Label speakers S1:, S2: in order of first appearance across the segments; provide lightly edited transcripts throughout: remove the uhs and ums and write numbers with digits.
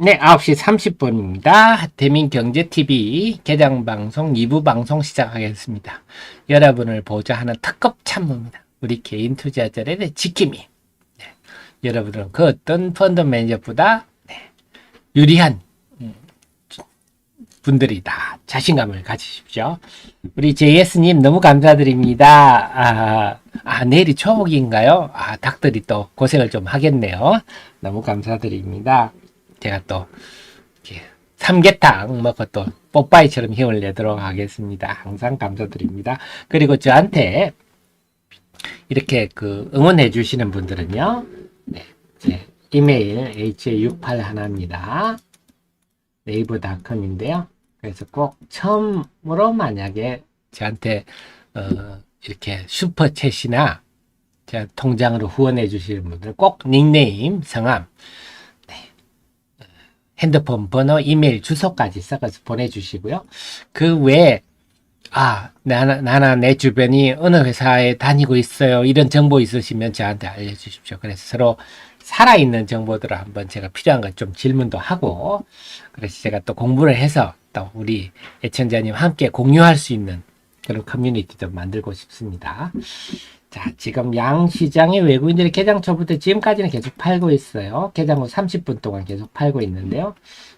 S1: 네, 9시 30분입니다. 대민경제TV 개장방송 2부 방송 시작하겠습니다. 여러분을 보좌 하는 특급 참모입니다. 우리 개인 투자자들의 지킴이. 네, 여러분들은 그 어떤 펀드 매니저보다 유리한 분들이다. 자신감을 가지십시오. 우리 JS님 너무 감사드립니다. 내일이 초복인가요? 닭들이 또 고생을 좀 하겠네요. 너무 감사드립니다. 제가 또 이렇게 삼계탕 먹고 또 뽀빠이처럼 힘을 내도록 하겠습니다. 항상 감사드립니다. 그리고 저한테 이렇게 그 응원해 주시는 분들은요. 네, 제 이메일 ha68하나입니다. 네이버닷컴인데요. 그래서 꼭 처음으로 만약에 저한테 이렇게 슈퍼챗이나 제 통장으로 후원해 주시는 분들 꼭 닉네임, 성함, 핸드폰 번호, 이메일 주소까지 써서 보내주시고요. 그 외에 나나 내 주변이 어느 회사에 다니고 있어요. 이런 정보 있으시면 저한테 알려주십시오. 그래서 서로 살아있는 정보들을 한번 제가 필요한 것 좀 질문도 하고, 그래서 제가 또 공부를 해서 또 우리 애청자님 함께 공유할 수 있는 그런 커뮤니티도 만들고 싶습니다. 자, 지금 양시장의 외국인들이 개장 초부터 지금까지는 계속 팔고 있어요. 개장 후 30분 동안 계속 팔고 있는데요.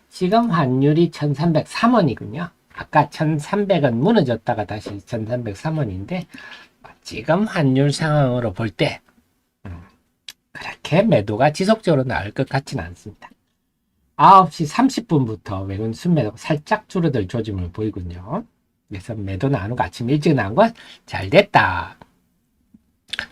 S1: 지금 환율이 1303원이군요. 아까 1300원 무너졌다가 다시 1303원인데, 지금 환율 상황으로 볼 때, 그렇게 매도가 지속적으로 나올 것 같지는 않습니다. 9시 30분부터 외국인 순매도가 살짝 줄어들 조짐을 보이군요. 그래서 매도 나오는 거 아침 일찍 나온 건 잘 됐다.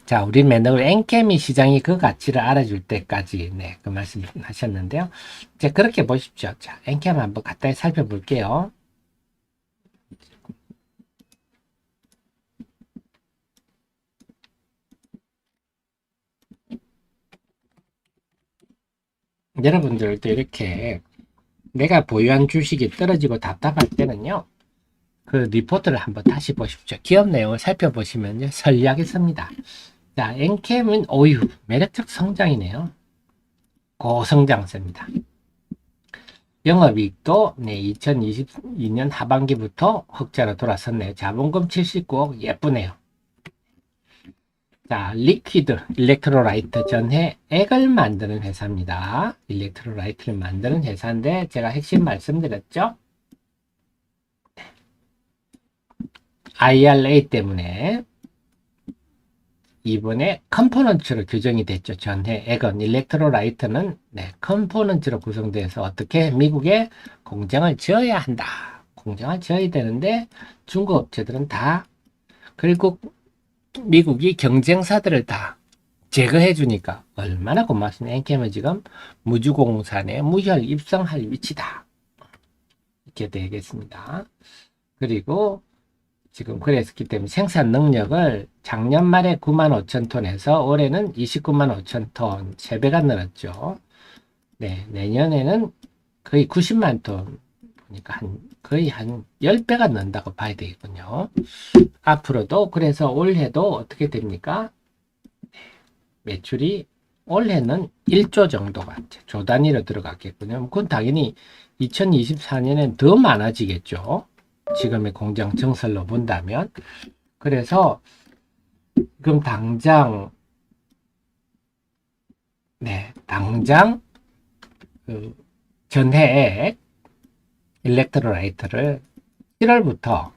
S1: 자, 우리 매너를 엔케미 시장이 그 가치를 알아줄 때까지, 그 말씀 하셨는데요. 이제 그렇게 보십시오. 자, 엔케미 한번 간단히 살펴볼게요. 여러분들도 이렇게 내가 보유한 주식이 떨어지고 답답할 때는요, 그 리포트를 한번 다시 보십시오. 기업 내용을 살펴보시면요, 선리하게 씁니다. 자, 엔캠은 매력적 성장이네요. 고성장세입니다. 영업이익도 2022년 하반기부터 흑자로 돌아섰네요. 자본금 79억 예쁘네요. 자, 리퀴드 일렉트로라이트 전해액을 만드는 회사입니다. 일렉트로라이트를 만드는 회사인데 제가 핵심 말씀드렸죠. IRA 때문에 이번에 컴포넌트로 규정이 됐죠. 전해액은 일렉트로라이트는 컴포넌트로 구성돼서 어떻게 미국에 공장을 지어야 한다. 공장을 지어야 되는데 중국 업체들은 다 결국 미국이 경쟁사들을 다 제거해 주니까 얼마나 고맙습니까? 엔캠은 지금 무주공산에 무혈 입성할 위치다. 이렇게 되겠습니다. 그리고 지금 그랬기 때문에 생산 능력을 작년 말에 95,000톤에서 올해는 295,000톤 3배가 늘었죠. 내년에는 거의 90만 톤 보니까 거의 한 10배가 는다고 봐야 되겠군요. 앞으로도 그래서 올해도 어떻게 됩니까? 매출이 올해는 1조 정도가 조 단위로 들어갔겠군요. 그건 당연히 2024년엔 더 많아지겠죠. 지금의 공장 증설로 본다면. 그래서 지금 당장 그 전해액 일렉트로라이트를 7월부터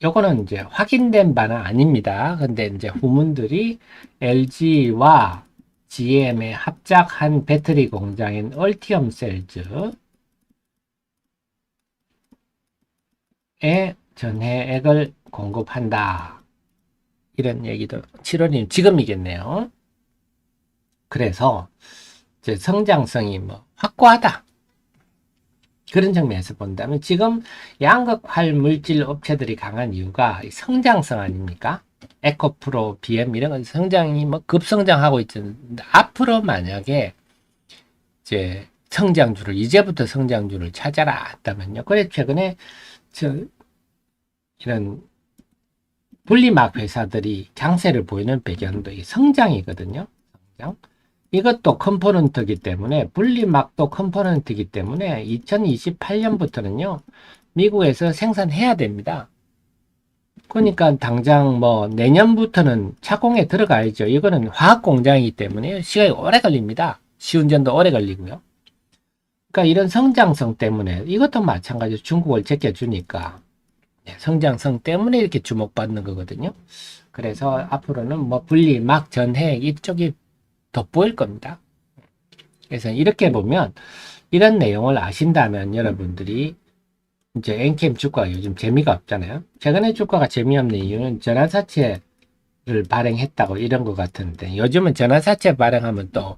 S1: 요거는 이제 확인된 바는 아닙니다. 근데 이제 후문들이 LG와 GM의 합작한 배터리 공장인 얼티엄 셀즈에 전해액을 공급한다. 이런 얘기도 7월이면 지금이겠네요. 그래서 이제 성장성이 확고하다. 그런 측면에서 본다면 지금 양극활 물질 업체들이 강한 이유가 성장성 아닙니까? 에코프로, BM 이런 건 성장이 급성장하고 있는데 앞으로 만약에 이제 이제부터 성장주를 찾아라 했다면요. 그래 최근에 이런 분리막 회사들이 강세를 보이는 배경도 이 성장이거든요. 성장. 이것도 컴포넌트이기 때문에 분리막도 컴포넌트이기 때문에 2028년부터는요 미국에서 생산해야 됩니다. 그러니까 당장 뭐 내년부터는 착공에 들어가야죠. 이거는 화학 공장이기 때문에 시간이 오래 걸립니다. 시운전도 오래 걸리고요. 그러니까 이런 성장성 때문에 이것도 마찬가지로 중국을 제껴주니까 성장성 때문에 이렇게 주목받는 거거든요. 그래서 앞으로는 뭐 분리, 막, 전해 이쪽이 돋보일 겁니다. 그래서 이렇게 보면 이런 내용을 아신다면 여러분들이 이제 엔캠 주가가 요즘 재미가 없잖아요. 최근에 주가가 재미없는 이유는 전환사채를 발행했다고 이런 것 같은데 요즘은 전환사채 발행하면 또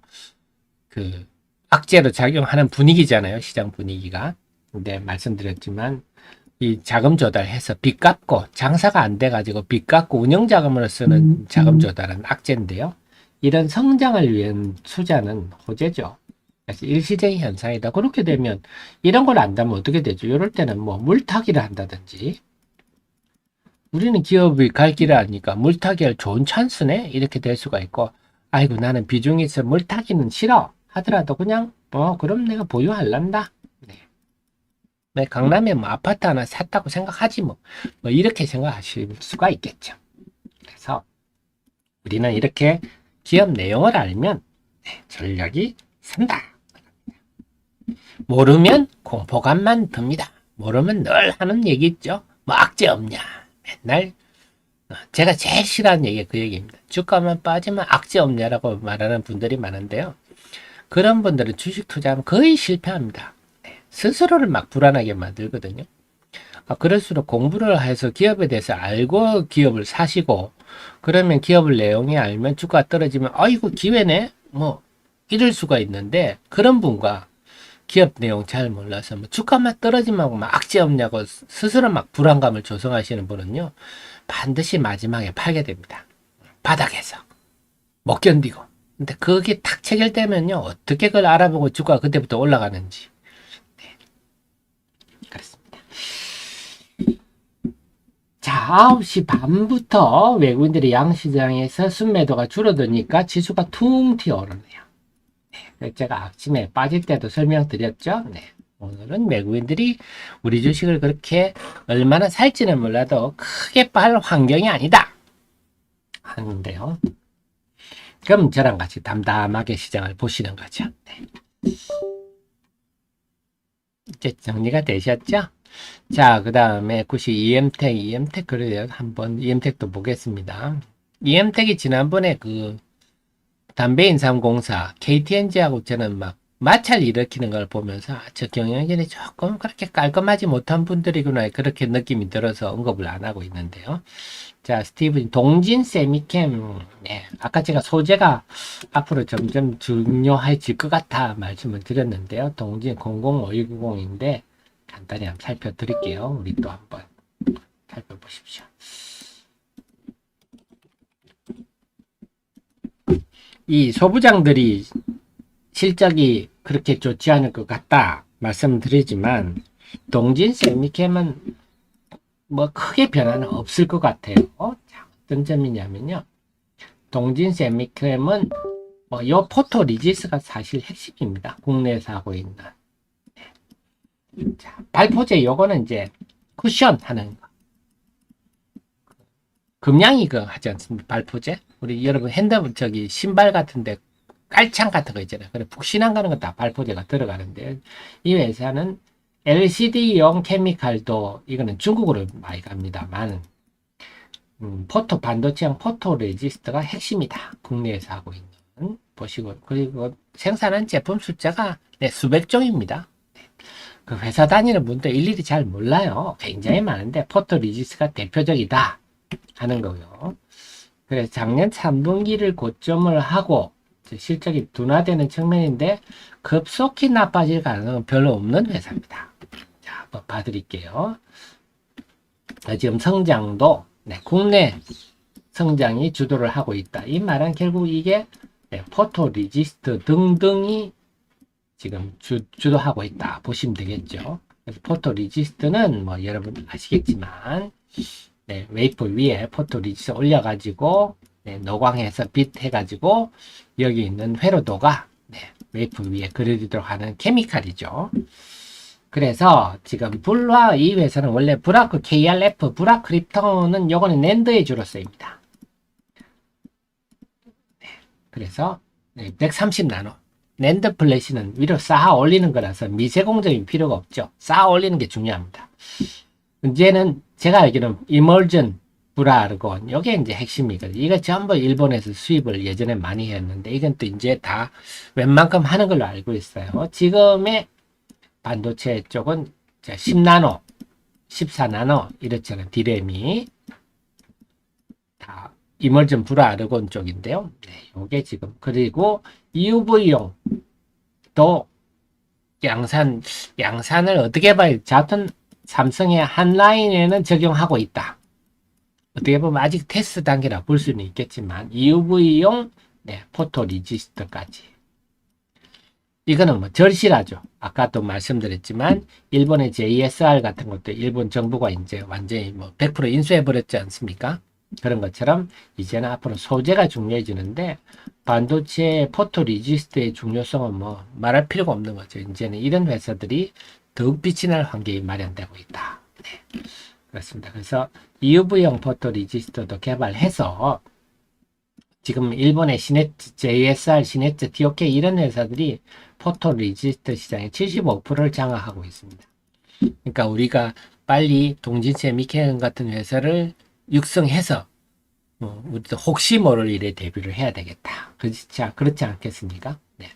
S1: 그 악재로 작용하는 분위기잖아요. 시장 분위기가. 근데 말씀드렸지만 이 자금 조달해서 빚 갚고 장사가 안 돼가지고 빚 갚고 운영자금으로 쓰는 자금 조달은 악재인데요. 이런 성장을 위한 투자는 호재죠. 그래서 일시적인 현상이다. 그렇게 되면 이런 걸 안다면 어떻게 되죠? 이럴 때는 뭐 물타기를 한다든지 우리는 기업이 갈 길을 아니까 물타기 할 좋은 찬스네? 이렇게 될 수가 있고 아이고 나는 비중이 있어 물타기는 싫어 하더라도 그냥 그럼 내가 보유할란다. 네, 강남에 뭐 아파트 하나 샀다고 생각하지 뭐 이렇게 생각하실 수가 있겠죠. 그래서 우리는 이렇게 기업 내용을 알면 전략이 산다. 모르면 공포감만 듭니다. 모르면 늘 하는 얘기 있죠. 뭐 악재 없냐. 맨날 제가 제일 싫어하는 얘기가 그 얘기입니다. 주가만 빠지면 악재 없냐라고 말하는 분들이 많은데요. 그런 분들은 주식 투자하면 거의 실패합니다. 스스로를 막 불안하게 만들거든요. 그럴수록 공부를 해서 기업에 대해서 알고 기업을 사시고 그러면 기업을 내용이 알면 주가 떨어지면 아이고 기회네 뭐 이럴 수가 있는데 그런 분과 기업 내용 잘 몰라서 뭐 주가만 떨어지면 막 악재 없냐고 스스로 막 불안감을 조성하시는 분은요 반드시 마지막에 팔게 됩니다. 바닥에서 못 견디고. 근데 그게 탁 체결되면요 어떻게 그걸 알아보고 주가가 그때부터 올라가는지. 그렇습니다. 자, 9시 반부터 외국인들이 양시장에서 순매도가 줄어드니까 지수가 퉁 튀어오르네요. 네, 제가 아침에 빠질 때도 설명드렸죠. 네, 오늘은 외국인들이 우리 주식을 그렇게 얼마나 살지는 몰라도 크게 빨 환경이 아니다 하는데요. 그럼 저랑 같이 담담하게 시장을 보시는 거죠. 네. 이제 정리가 되셨죠? 자, 그 다음에 90 EM텍 그래요. 한번 EM텍도 보겠습니다. EM텍이 지난번에 그 담배인삼공사 KTNG하고 저는 막 마찰 일으키는 걸 보면서 저 경영진이 조금 그렇게 깔끔하지 못한 분들이구나 그렇게 느낌이 들어서 언급을 안 하고 있는데요. 자, 스티븐 동진 세미캠. 네, 아까 제가 소재가 앞으로 점점 중요해질 것 같아 말씀을 드렸는데요. 동진 005190인데 간단히 한번 살펴드릴게요. 우리 또 한번 살펴보십시오. 이 소부장들이 실적이 그렇게 좋지 않을 것 같다 말씀드리지만 동진 세미캠은 뭐 크게 변화는 없을 것 같아요. 자, 어떤 점이냐면요. 동진 세미캠은 뭐 요 포토 리지스가 사실 핵심입니다. 국내에서 하고 있는. 자, 발포제 요거는 이제 쿠션 하는 거. 금양이 그 하지 않습니까? 발포제? 우리 여러분 핸드폰 저기 신발 같은데 깔창 같은 거 있잖아요. 그래 푹신한 거는 다 발포제가 들어가는데 이 회사는 LCD용 케미칼도 이거는 중국으로 많이 갑니다만 포토 반도체형 포토 레지스트가 핵심이다. 국내에서 하고 있는 보시고 그리고 생산한 제품 숫자가 수백 종입니다. 그 회사 다니는 분들 일일이 잘 몰라요. 굉장히 많은데 포토 레지스트가 대표적이다 하는 거고요. 그래서 작년 3분기를 고점을 하고 실적이 둔화되는 측면인데 급속히 나빠질 가능성은 별로 없는 회사입니다. 자, 한번 봐드릴게요. 지금 성장도 국내 성장이 주도를 하고 있다. 이 말은 결국 이게 포토 리지스트 등등이 지금 주도하고 있다 보시면 되겠죠. 그래서 포토 리지스트는 뭐 여러분 아시겠지만 웨이퍼 위에 포토 리지스트 올려가지고 네, 노광해서 빛 해가지고 여기 있는 회로도가 네, 웨이프 위에 그려지도록 하는 케미칼이죠. 그래서 지금 불화 이 회사는 원래 브라크 KRF 브라 크립톤은 요거는 낸드에 주로 쓰입니다. 네, 그래서 130나노 낸드 플래시는 위로 쌓아 올리는 거라서 미세공정이 필요가 없죠. 쌓아 올리는 게 중요합니다. 이제는 제가 알기로는 이멀전 브라르곤 요게 이제 핵심이거든요. 이거 전부 일본에서 수입을 예전에 많이 했는데 이건 또 이제 다 웬만큼 하는 걸로 알고 있어요. 지금의 반도체 쪽은 10나노, 14나노 이렇잖아요. 디램이 다 이멀전 브라르곤 쪽인데요. 네, 요게 지금 그리고 UV용 또 양산을 어떻게 봐요? 같은 삼성의 한 라인에는 적용하고 있다. 어떻게 보면 아직 테스트 단계라 볼 수는 있겠지만 UV용 네, 포토 리지스터까지 이거는 뭐 절실하죠. 아까도 말씀드렸지만 일본의 JSR 같은 것도 일본 정부가 이제 완전히 뭐 100% 인수해 버렸지 않습니까? 그런 것처럼 이제는 앞으로 소재가 중요해지는데 반도체 포토 리지스트의 중요성은 뭐 말할 필요가 없는 거죠. 이제는 이런 회사들이 더욱 빛이 날 환경이 마련되고 있다. 네. 그렇습니다. 그래서 UV형 포토 리지스터도 개발해서 지금 일본의 시네츠, JSR, 시네츠, TOK 이런 회사들이 포토 리지스터 시장의 75%를 장악하고 있습니다. 그러니까 우리가 빨리 동진세 미케온 같은 회사를 육성해서 우리도 혹시 모를 일에 대비를 해야 되겠다. 그렇지 않겠습니까? 네.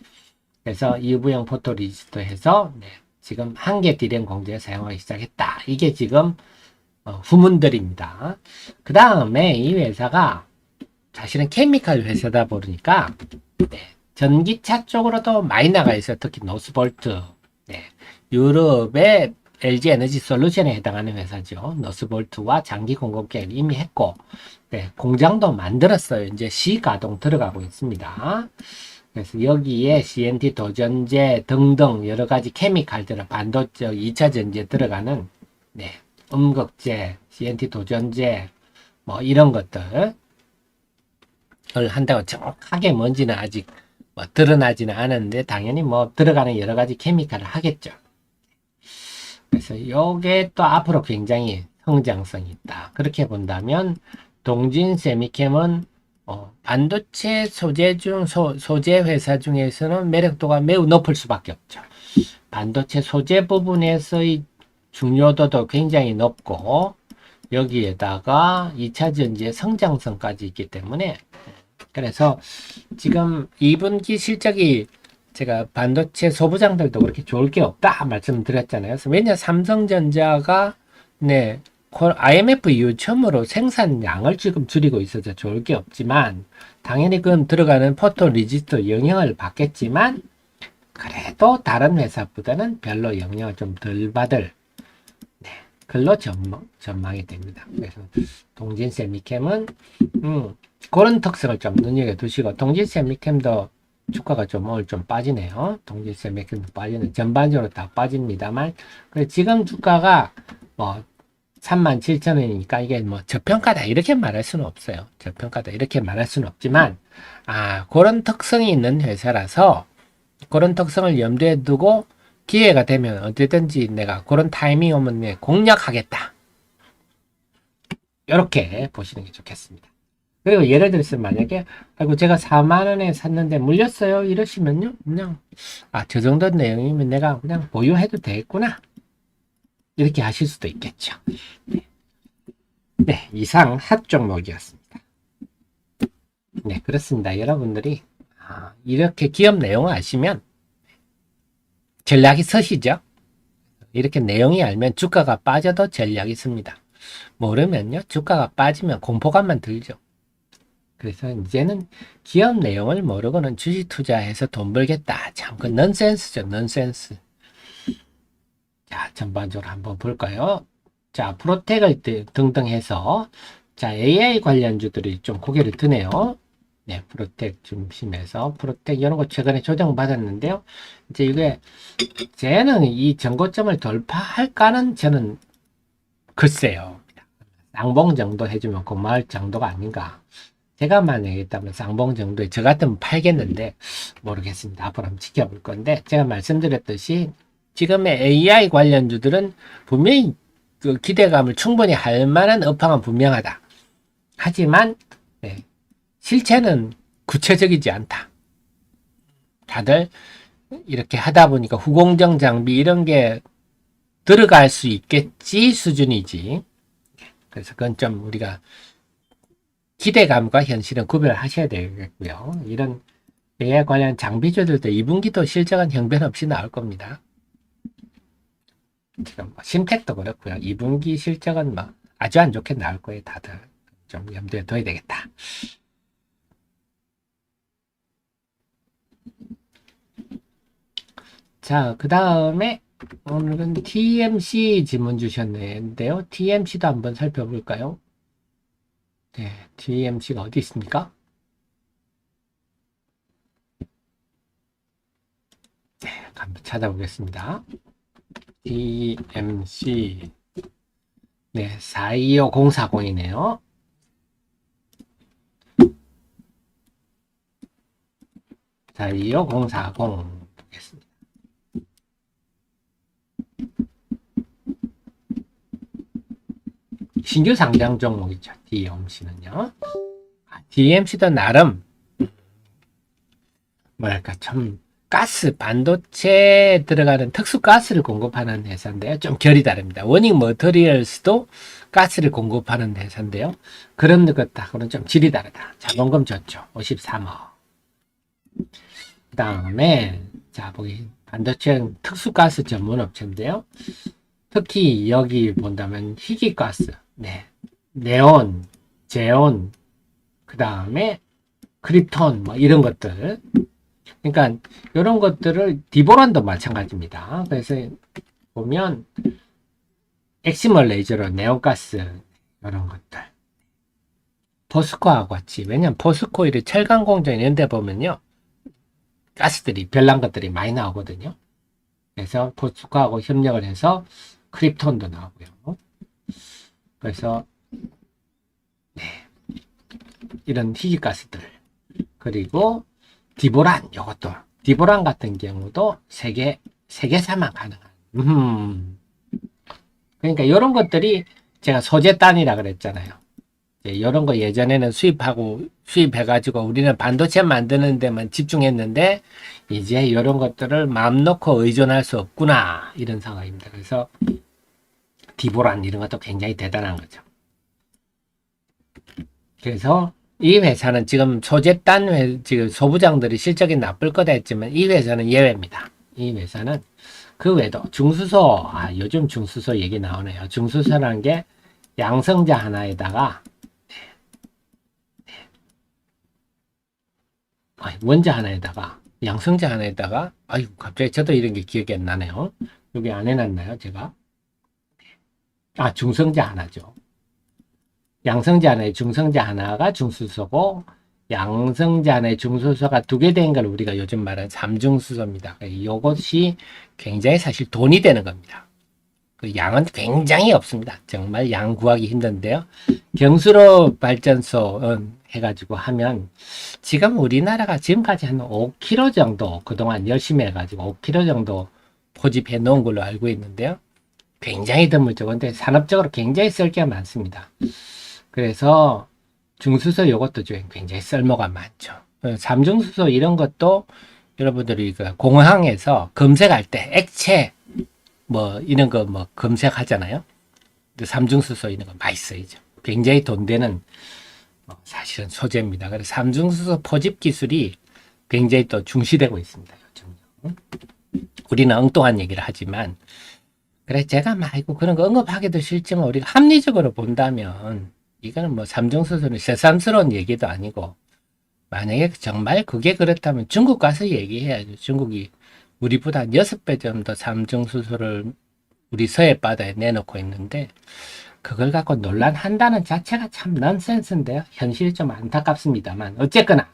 S1: 그래서 UV형 포토 리지스터 해서 네. 지금 한계 디램 공제에 사용하기 시작했다. 이게 지금 후문들입니다. 그 다음에 이 회사가 사실은 케미칼 회사다 보니까 네, 전기차 쪽으로도 많이 나가 있어요. 특히 노스볼트. 네, 유럽의 LG 에너지 솔루션에 해당하는 회사죠. 노스볼트와 장기 공급 계획을 이미 했고 네, 공장도 만들었어요. 이제 시가동 들어가고 있습니다. 그래서 여기에 CNT 도전제 등등 여러 가지 케미칼들을 반도체 2차 전지에 들어가는 네, 음극재, CNT 도전제 뭐 이런 것들을 한다고 정확하게 뭔지는 아직 뭐 드러나지는 않았는데 당연히 뭐 들어가는 여러 가지 케미칼을 하겠죠. 그래서 이게 또 앞으로 굉장히 성장성이 있다. 그렇게 본다면 동진 세미캠은 반도체 소재 회사 중에서는 매력도가 매우 높을 수밖에 없죠. 반도체 소재 부분에서의 중요도도 굉장히 높고 여기에다가 2차 전지의 성장성까지 있기 때문에 그래서 지금 2분기 실적이 제가 반도체 소부장들도 그렇게 좋을 게 없다 말씀드렸잖아요. 그래서 왜냐 삼성전자가 네 IMF 이후 처음으로 생산량을 지금 줄이고 있어서 좋을 게 없지만 당연히 그건 들어가는 포토 리지스터 영향을 받겠지만 그래도 다른 회사보다는 별로 영향을 좀 덜 받을 네, 글로 전망이 됩니다. 그래서 동진 세미캠은 그런 특성을 좀 눈여겨두시고 동진 세미캠도 주가가 좀 오늘 좀 빠지네요. 동진 세미캠도 빠지는 전반적으로 다 빠집니다만 지금 주가가 뭐 37,000원이니까 이게 뭐 저평가다 이렇게 말할 수는 없어요. 저평가다 이렇게 말할 수는 없지만 그런 특성이 있는 회사라서 그런 특성을 염두에 두고 기회가 되면 언제든지 내가 그런 타이밍 오면 공략하겠다. 이렇게 보시는 게 좋겠습니다. 그리고 예를 들어서 만약에 아이고 제가 4만원에 샀는데 물렸어요 이러시면요 그냥 저 정도 내용이면 내가 그냥 보유해도 되겠구나 이렇게 하실 수도 있겠죠. 네, 이상 핫 종목이었습니다. 네, 그렇습니다. 여러분들이 이렇게 기업 내용을 아시면 전략이 서시죠. 이렇게 내용이 알면 주가가 빠져도 전략이 씁니다. 모르면요 주가가 빠지면 공포감만 들죠. 그래서 이제는 기업 내용을 모르고는 주식 투자해서 돈 벌겠다. 참 그 넌센스죠. 넌센스. 자, 전반적으로 한번 볼까요? 자, 프로텍을 등등 해서 자, AI 관련주들이 좀 고개를 드네요. 네, 프로텍 중심에서 프로텍 이런 거 최근에 조정받았는데요. 이제 이게 쟤는 이 전고점을 돌파할까는 저는 글쎄요. 쌍봉 정도 해주면 고마울 정도가 아닌가. 제가 만약에 있다면 쌍봉 정도에 저 같으면 팔겠는데 모르겠습니다. 앞으로 한번 지켜볼 건데 제가 말씀드렸듯이 지금의 AI 관련주들은 분명히 그 기대감을 충분히 할 만한 업황은 분명하다. 하지만 네, 실체는 구체적이지 않다. 다들 이렇게 하다 보니까 후공정 장비 이런 게 들어갈 수 있겠지 수준이지. 그래서 그건 좀 우리가 기대감과 현실은 구별하셔야 되겠고요. 이런 AI 관련 장비주들도 2분기도 실적은 형편없이 나올 겁니다. 지금 뭐 심택도 그렇고요. 2분기 실적은 뭐 아주 안 좋게 나올 거예요. 다들 좀 염두에 둬야 되겠다. 자, 그 다음에 오늘은 TMC 질문 주셨는데요. TMC도 한번 살펴볼까요? 네, TMC가 어디 있습니까? 네, 한번 찾아보겠습니다. TMC 네, 425040이네요. 425040 보겠습니다. 신규 상장 종목이죠. DMC는요. DMC도 나름 뭐랄까 참 가스 반도체에 들어가는 특수 가스를 공급하는 회사인데요. 좀 결이 다릅니다. 워닝 머터리얼스도 가스를 공급하는 회사인데요. 그런 것하고는 좀 질이 다르다. 자본금 좋죠. 53억. 그 다음에 자 보기 반도체 특수 가스 전문 업체인데요. 특히 여기 본다면 희귀가스, 네, 네온, 제온, 그 다음에 크립톤 뭐 이런 것들. 그러니까 이런 것들을 디보란도 마찬가지입니다. 그래서 보면 엑시멀 레이저로 네온가스 이런 것들. 포스코하고 같이 왜냐면 포스코 이런 철강 공장 이런 데 보면요 가스들이 별난 것들이 많이 나오거든요. 그래서 포스코하고 협력을 해서 크립톤도 나오고요. 그래서 네, 이런 희귀가스들 그리고 디보란 이것도 디보란 같은 경우도 세계사만 가능한 그러니까 이런 것들이 제가 소재단이라 그랬잖아요. 이런 거 예전에는 수입해가지고 우리는 반도체 만드는 데만 집중했는데 이제 이런 것들을 마음 놓고 의존할 수 없구나 이런 상황입니다. 그래서 디보란 이런 것도 굉장히 대단한 거죠. 그래서 이 회사는 지금 지금 소부장들이 실적이 나쁠 거다 했지만 이 회사는 예외입니다. 이 회사는 그 외에도 중수소, 요즘 중수소 얘기 나오네요. 중수소라는 게 양성자 하나에다가 원자 하나에다가 양성자 하나에다가 갑자기 저도 이런 게 기억이 안 나네요. 여기 안 해놨나요 제가? 중성자 하나죠. 양성자 하나에 중성자 하나가 중수소고 양성자 하나에 중수소가 두 개 된 걸 우리가 요즘 말하는 삼중수소입니다. 이것이 굉장히 사실 돈이 되는 겁니다. 그 양은 굉장히 없습니다. 정말 양 구하기 힘든데요. 경수로 발전소 해가지고 하면 지금 우리나라가 지금까지 한 5kg 정도 그동안 열심히 해가지고 5kg 정도 포집해 놓은 걸로 알고 있는데요. 굉장히 드물죠. 근데 산업적으로 굉장히 쓸 게 많습니다. 그래서 중수소 이것도 굉장히 쓸모가 많죠. 삼중수소 이런 것도 여러분들이 공항에서 검색할 때 액체 뭐 이런 거 뭐 검색하잖아요. 삼중수소 이런 거 많이 쓰이죠. 굉장히 돈 되는 사실은 소재입니다. 그래서 삼중수소 포집 기술이 굉장히 또 중시되고 있습니다. 요즘 우리는 엉뚱한 얘기를 하지만 그래 제가 말고 그런 거 언급하기도 싫지만 우리가 합리적으로 본다면 이거는 뭐 삼중수소는 새삼스러운 얘기도 아니고 만약에 정말 그게 그렇다면 중국 가서 얘기해야죠. 중국이 우리보다 한 6배 정도 삼중수소를 우리 서해 바다에 내놓고 있는데 그걸 갖고 논란한다는 자체가 참 넌센스인데요. 현실이 좀 안타깝습니다만 어쨌거나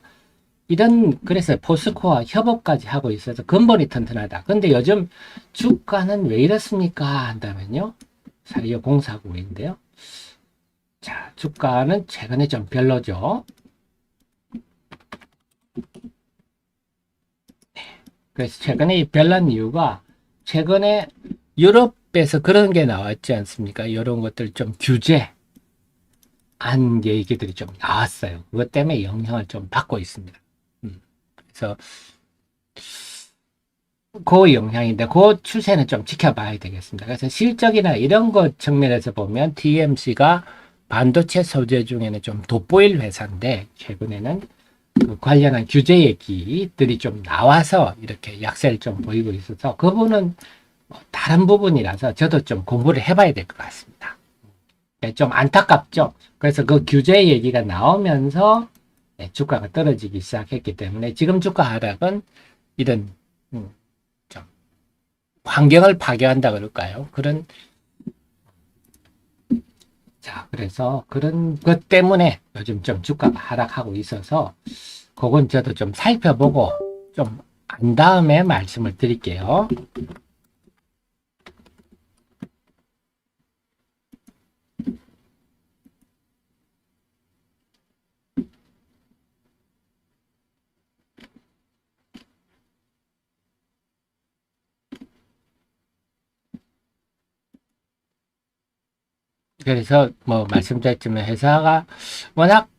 S1: 그래서 포스코와 협업까지 하고 있어서 근본이 튼튼하다. 근데 요즘 주가는 왜 이렇습니까? 한다면요. 4250인데요. 자, 주가는 최근에 좀 별로죠. 그래서 최근에 별난 이유가 최근에 유럽에서 그런 게 나왔지 않습니까? 이런 것들 좀 규제한 얘기들이 좀 나왔어요. 그것 때문에 영향을 좀 받고 있습니다. 그래서 그 영향인데 그 추세는 좀 지켜봐야 되겠습니다. 그래서 실적이나 이런 것 측면에서 보면 TMC가 반도체 소재 중에는 좀 돋보일 회사인데 최근에는 그 관련한 규제 얘기들이 좀 나와서 이렇게 약세를 좀 보이고 있어서 그분은 다른 부분이라서 저도 좀 공부를 해봐야 될 것 같습니다. 좀 안타깝죠. 그래서 그 규제 얘기가 나오면서 주가가 떨어지기 시작했기 때문에 지금 주가 하락은 이런 좀 환경을 파괴한다 그럴까요? 그래서 그런 것 때문에 요즘 좀 주가가 하락하고 있어서 그건 저도 좀 살펴보고 좀 안 다음에 말씀을 드릴게요. 그래서 뭐 말씀드렸지만 회사가 워낙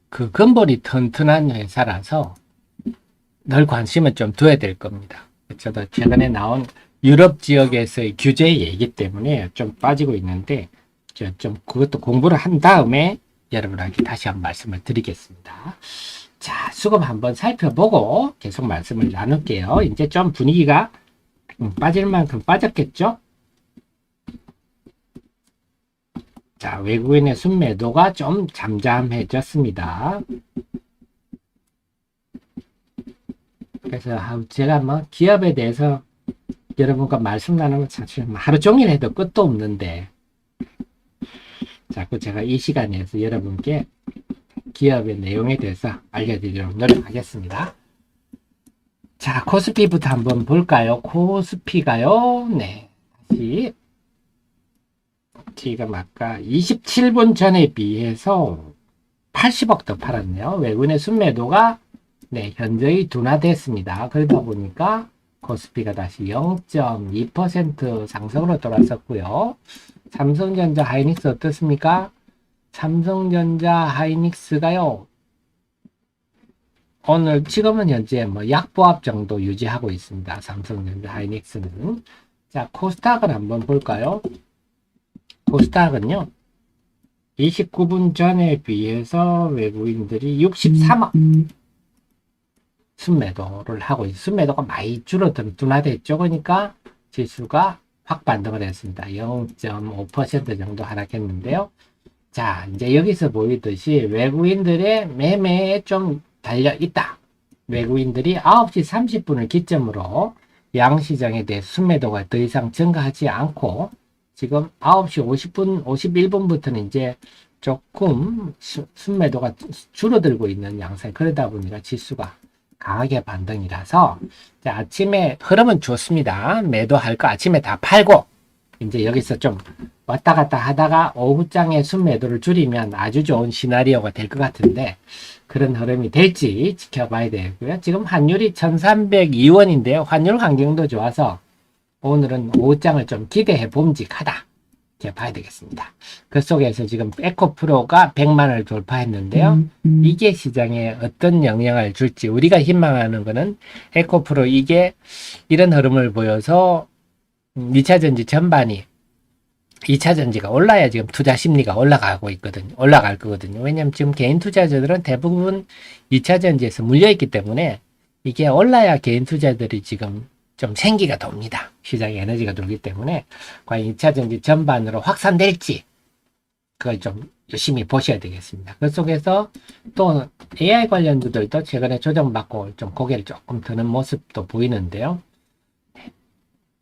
S1: 그 근본이 튼튼한 회사라서 늘 관심을 좀 둬야 될 겁니다. 저도 최근에 나온 유럽 지역에서의 규제 얘기 때문에 좀 빠지고 있는데 좀 그것도 공부를 한 다음에 여러분에게 다시 한번 말씀을 드리겠습니다. 자, 수급 한번 살펴보고 계속 말씀을 나눌게요. 이제 좀 분위기가 빠질 만큼 빠졌겠죠? 자, 외국인의 순매도가 좀 잠잠해졌습니다. 그래서 제가 뭐 기업에 대해서 여러분과 말씀 나누면 사실 하루 종일 해도 끝도 없는데 자꾸 제가 이 시간에서 여러분께 기업의 내용에 대해서 알려드리도록 노력하겠습니다. 자, 코스피부터 한번 볼까요? 코스피가요. 네, 다시 지금 아까 27분 전에 비해서 80억 더 팔았네요. 외국인의 순매도가 네, 현저히 둔화됐습니다. 그러다 보니까 코스피가 다시 0.2% 상승으로 돌아섰고요. 삼성전자 하이닉스 어떻습니까? 삼성전자 하이닉스가요. 오늘 지금은 현재 뭐 약보합 정도 유지하고 있습니다. 삼성전자 하이닉스는. 자, 코스닥을 한번 볼까요? 코스닥은요. 29분 전에 비해서 외국인들이 63억 순매도를 하고 있습니다. 순매도가 많이 줄어든 둔화됐죠. 그러니까 지수가 확 반등을 했습니다. 0.5% 정도 하락했는데요. 자, 이제 여기서 보이듯이 외국인들의 매매에 좀 달려 있다. 외국인들이 9시 30분을 기점으로 양시장에 대해 순매도가 더 이상 증가하지 않고 지금 9시 50분, 51분부터는 이제 조금 순매도가 줄어들고 있는 양상. 그러다 보니까 지수가 강하게 반등이라서 자, 아침에 흐름은 좋습니다. 매도할 거 아침에 다 팔고 이제 여기서 좀 왔다 갔다 하다가 오후장에 순매도를 줄이면 아주 좋은 시나리오가 될 것 같은데 그런 흐름이 될지 지켜봐야 되고요. 지금 환율이 1302원인데요. 환율 환경도 좋아서 오늘은 오후장을 좀 기대해 봄직하다. 이렇게 봐야 되겠습니다. 그 속에서 지금 에코프로가 100만을 돌파했는데요. 이게 시장에 어떤 영향을 줄지 우리가 희망하는 거는 에코프로 이게 이런 흐름을 보여서 2차전지 전반이 2차전지가 올라야 지금 투자 심리가 올라가고 있거든요. 올라갈 거거든요. 왜냐면 지금 개인 투자자들은 대부분 2차전지에서 물려있기 때문에 이게 올라야 개인 투자들이 지금 좀 생기가 돕니다. 시장에 에너지가 돌기 때문에 과연 2차전지 전반으로 확산될지 그걸 좀 열심히 보셔야 되겠습니다. 그 속에서 또 AI 관련주들도 최근에 조정받고 좀 고개를 조금 드는 모습도 보이는데요.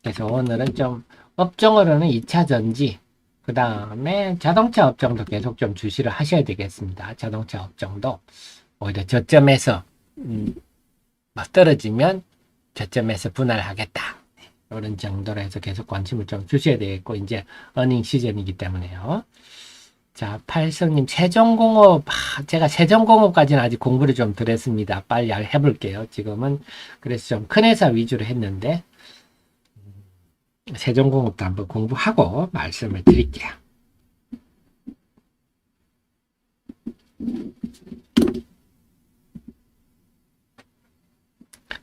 S1: 그래서 오늘은 좀 업종으로는 2차전지 그 다음에 자동차 업종도 계속 좀 주시를 하셔야 되겠습니다. 자동차 업종도 오히려 저점에서 떨어지면 저점에서 분할하겠다. 이런 정도로 해서 계속 관심을 좀 주셔야 되겠고 이제 어닝 시즌이기 때문에요. 자, 팔성님, 세종공업, 제가 세종공업까지는 아직 공부를 좀 덜 했습니다. 빨리 해볼게요. 지금은. 그래서 좀 큰 회사 위주로 했는데, 세종공업도 한번 공부하고 말씀을 드릴게요.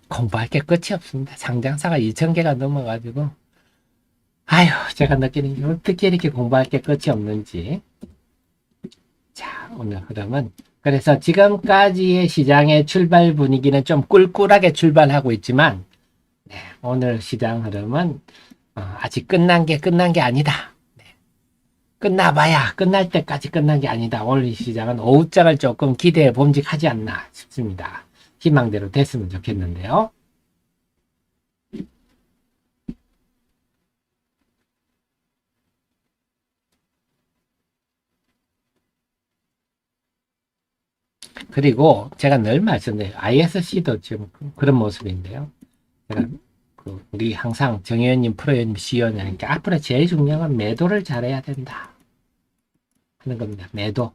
S1: 공부할 게 끝이 없습니다. 상장사가 2,000개가 넘어가지고, 아휴, 제가 느끼는 게 어떻게 이렇게 공부할 게 끝이 없는지. 자, 오늘 흐름은 그래서 지금까지의 시장의 출발 분위기는 좀 꿀꿀하게 출발하고 있지만 네, 오늘 시장 흐름은 아직 끝난 게 아니다. 네, 끝나봐야 끝날 때까지 끝난 게 아니다. 오늘 시장은 오후장을 조금 기대해 봄직하지 않나 싶습니다. 희망대로 됐으면 좋겠는데요. 그리고 제가 늘 말씀드려요. ISC도 지금 그런 모습인데요. 제가 우리 항상 정의원님, 프로님, CEO님께 앞으로 제일 중요한 건 매도를 잘해야 된다 하는 겁니다. 매도.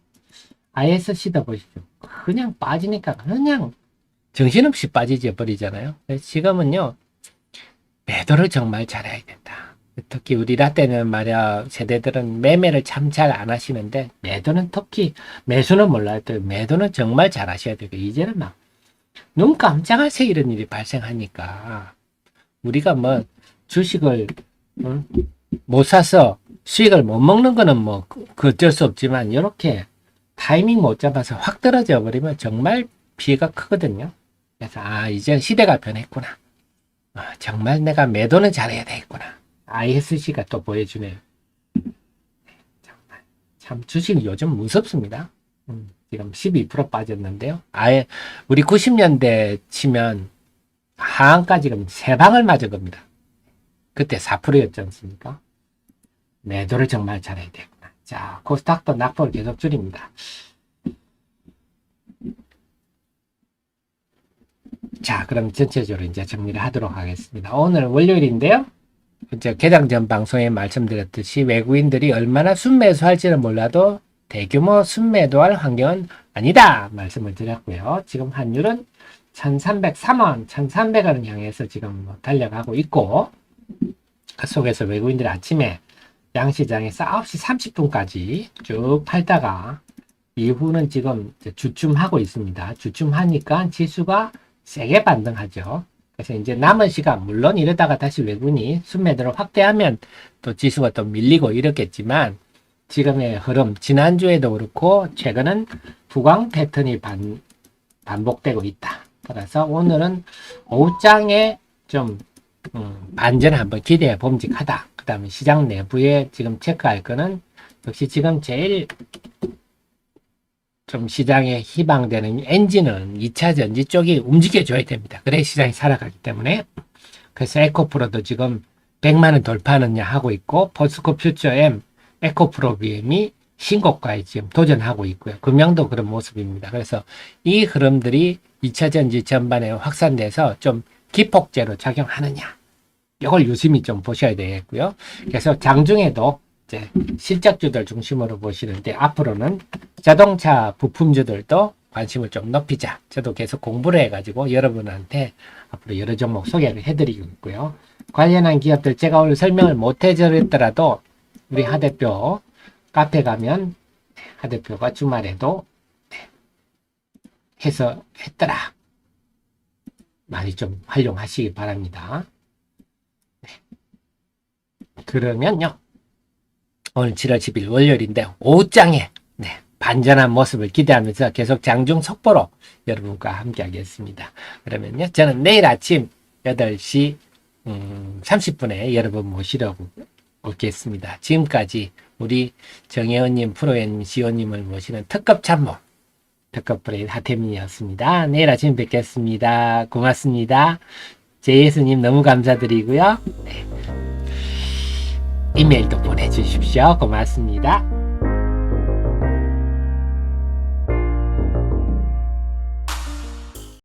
S1: ISC도 보십시오. 그냥 빠지니까 그냥 정신없이 빠지지 버리잖아요. 지금은요. 매도를 정말 잘해야 된다. 특히 우리 라떼는 말이야 세대들은 매매를 참 잘 안 하시는데 매도는 특히 매수는 몰라도 매도는 정말 잘 하셔야 되고 이제는 막 눈 깜짝할 새 이런 일이 발생하니까 우리가 뭐 주식을 못 사서 수익을 못 먹는 거는 뭐 그 어쩔 수 없지만 이렇게 타이밍 못 잡아서 확 떨어져 버리면 정말 피해가 크거든요. 그래서 이제 시대가 변했구나. 정말 내가 매도는 잘해야 되겠구나. ISC가 또 보여주네요. 정말 참 주식 요즘 무섭습니다. 지금 12% 빠졌는데요. 아예 우리 90년대 치면 하한까지 그럼 3방을 맞은 겁니다. 그때 4%였지 않습니까? 매도를 정말 잘해야 되겠구나. 자, 코스닥도 낙폭을 계속 줄입니다. 자, 그럼 전체적으로 이제 정리를 하도록 하겠습니다. 오늘 월요일인데요. 이제 개장 전 방송에 말씀드렸듯이 외국인들이 얼마나 순매수할지는 몰라도 대규모 순매도할 환경은 아니다 말씀을 드렸고요. 지금 환율은 1303원, 1300원을 향해서 지금 달려가고 있고 그 속에서 외국인들이 아침에 양시장에서 9시 30분까지 쭉 팔다가 이후는 지금 주춤하고 있습니다. 주춤하니까 지수가 세게 반등하죠. 그래서 이제 남은 시간, 물론 이러다가 다시 외국인이 순매도를 확대하면 또 지수가 또 밀리고 이렇겠지만 지금의 흐름, 지난주에도 그렇고 최근은 부강 패턴이 반복되고 있다. 따라서 오늘은 오후장에 좀 반전을 한번 기대해 봄직하다. 그 다음에 시장 내부에 지금 체크할 거는 역시 지금 제일 좀 시장에 희망되는 엔진은 2차 전지 쪽이 움직여줘야 됩니다. 그래 시장이 살아가기 때문에. 그래서 에코프로도 지금 100만원 돌파하느냐 하고 있고 포스코 퓨처엠 에코프로 BM이 신고가에 지금 도전하고 있고요. 금양도 그런 모습입니다. 그래서 이 흐름들이 2차 전지 전반에 확산돼서 좀 기폭제로 작용하느냐 이걸 유심히 좀 보셔야 되겠고요. 그래서 장중에도 이제 실적주들 중심으로 보시는데 앞으로는 자동차 부품주들도 관심을 좀 높이자. 저도 계속 공부를 해가지고 여러분한테 앞으로 여러 종목 소개를 해드리고 있고요. 관련한 기업들 제가 오늘 설명을 못 해드렸더라도 우리 하 대표 카페 가면 하 대표가 주말에도 해서 했더라. 많이 좀 활용하시기 바랍니다. 그러면요. 오늘 7월 10일 월요일인데 오후장에 반전한 모습을 기대하면서 계속 장중 속보로 여러분과 함께 하겠습니다. 그러면요. 저는 내일 아침 8시 30분에 여러분 모시려고 오겠습니다. 지금까지 우리 정혜원님, 프로님, 지호님을 모시는 특급 참모, 특급 브레인 하태민이었습니다. 내일 아침 뵙겠습니다. 고맙습니다. 제이스님 너무 감사드리고요. 이메일도 보내주십시오. 고맙습니다.